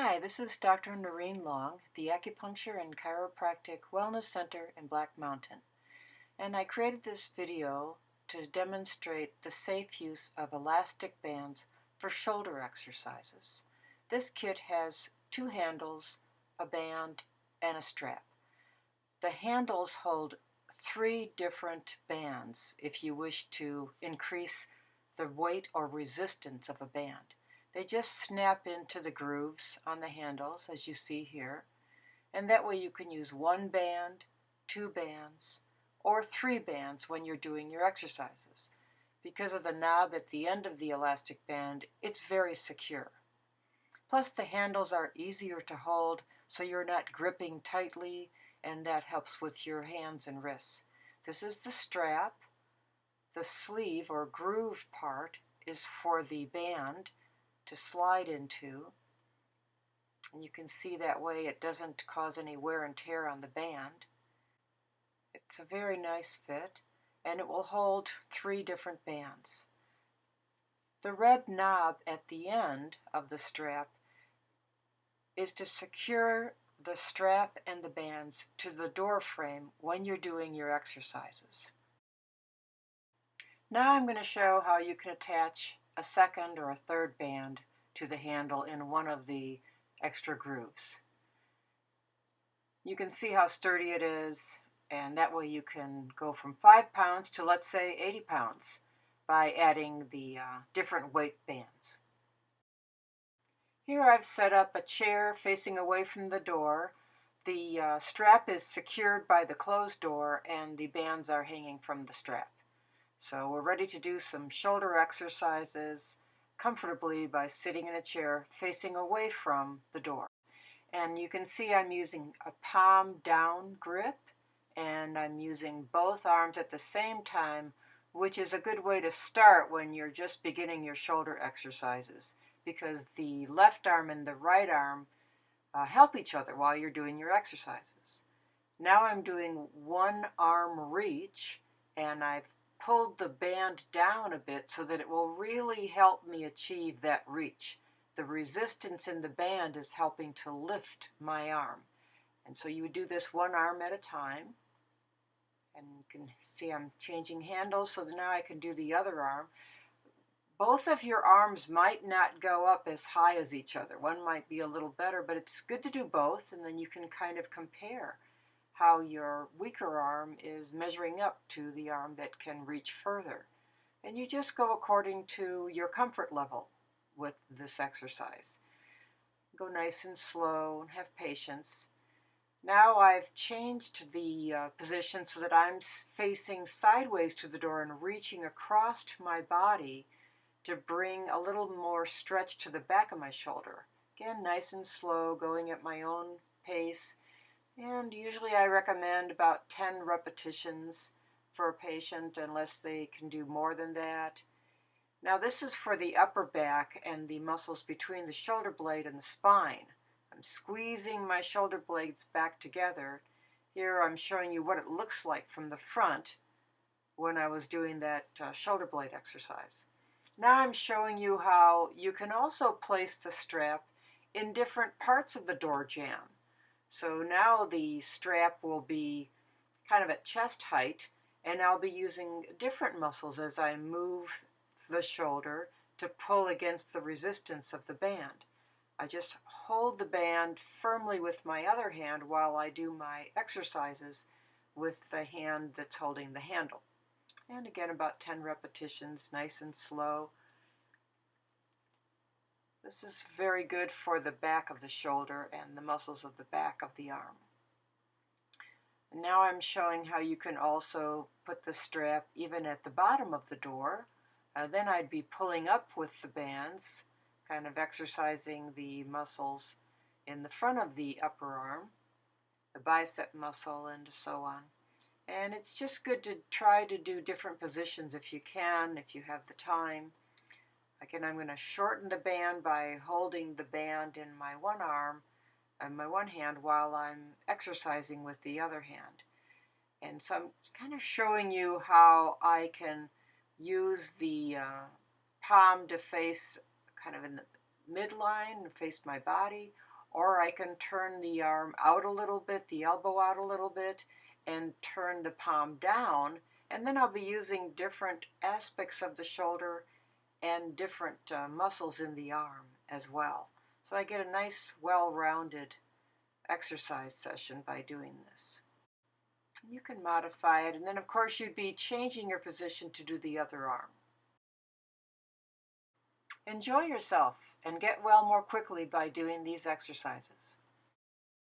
Hi, this is Dr. Noreen Long, the Acupuncture and Chiropractic Wellness Center in Black Mountain, and I created this video to demonstrate the safe use of elastic bands for shoulder exercises. This kit has two handles, a band, and a strap. The handles hold three different bands if you wish to increase the weight or resistance of a band. They just snap into the grooves on the handles, as you see here, and that way you can use one band, two bands, or three bands when you're doing your exercises. Because of the knob at the end of the elastic band, it's very secure. Plus the handles are easier to hold, so you're not gripping tightly, and that helps with your hands and wrists. This is the strap. The sleeve or groove part is for the band to slide into, and you can see that way it doesn't cause any wear and tear on the band. It's a very nice fit, and it will hold three different bands. The red knob at the end of the strap is to secure the strap and the bands to the door frame when you're doing your exercises. Now I'm going to show how you can attach a second or a third band to the handle in one of the extra grooves. You can see how sturdy it is, and that way you can go from 5 pounds to, let's say, 80 pounds by adding the different weight bands. Here I've set up a chair facing away from the door. The strap is secured by the closed door and the bands are hanging from the strap. So we're ready to do some shoulder exercises comfortably by sitting in a chair facing away from the door. And you can see I'm using a palm down grip, and I'm using both arms at the same time, which is a good way to start when you're just beginning your shoulder exercises, because the left arm and the right arm help each other while you're doing your exercises. Now I'm doing one arm reach, and I've pulled the band down a bit so that it will really help me achieve that reach. The resistance in the band is helping to lift my arm. And so you would do this one arm at a time. And you can see I'm changing handles so that now I can do the other arm. Both of your arms might not go up as high as each other. One might be a little better, but it's good to do both, and then you can kind of compare how your weaker arm is measuring up to the arm that can reach further. And you just go according to your comfort level with this exercise. Go nice and slow and have patience. Now I've changed the position so that I'm facing sideways to the door and reaching across to my body to bring a little more stretch to the back of my shoulder. Again, nice and slow, going at my own pace. And usually I recommend about 10 repetitions for a patient unless they can do more than that. Now this is for the upper back and the muscles between the shoulder blade and the spine. I'm squeezing my shoulder blades back together. Here I'm showing you what it looks like from the front when I was doing that shoulder blade exercise. Now I'm showing you how you can also place the strap in different parts of the door jamb. So now the strap will be kind of at chest height, and I'll be using different muscles as I move the shoulder to pull against the resistance of the band. I just hold the band firmly with my other hand while I do my exercises with the hand that's holding the handle. And again, about 10 repetitions, nice and slow. This is very good for the back of the shoulder and the muscles of the back of the arm. And now I'm showing how you can also put the strap even at the bottom of the door. Then I'd be pulling up with the bands, kind of exercising the muscles in the front of the upper arm, the bicep muscle, and so on. And it's just good to try to do different positions if you can, if you have the time. Again, I'm going to shorten the band by holding the band in my one arm and my one hand while I'm exercising with the other hand. And so I'm kind of showing you how I can use the palm to face kind of in the midline, face my body, or I can turn the arm out a little bit, the elbow out a little bit, and turn the palm down, and then I'll be using different aspects of the shoulder and different muscles in the arm as well. So I get a nice, well-rounded exercise session by doing this. You can modify it, and then of course you'd be changing your position to do the other arm. Enjoy yourself and get well more quickly by doing these exercises.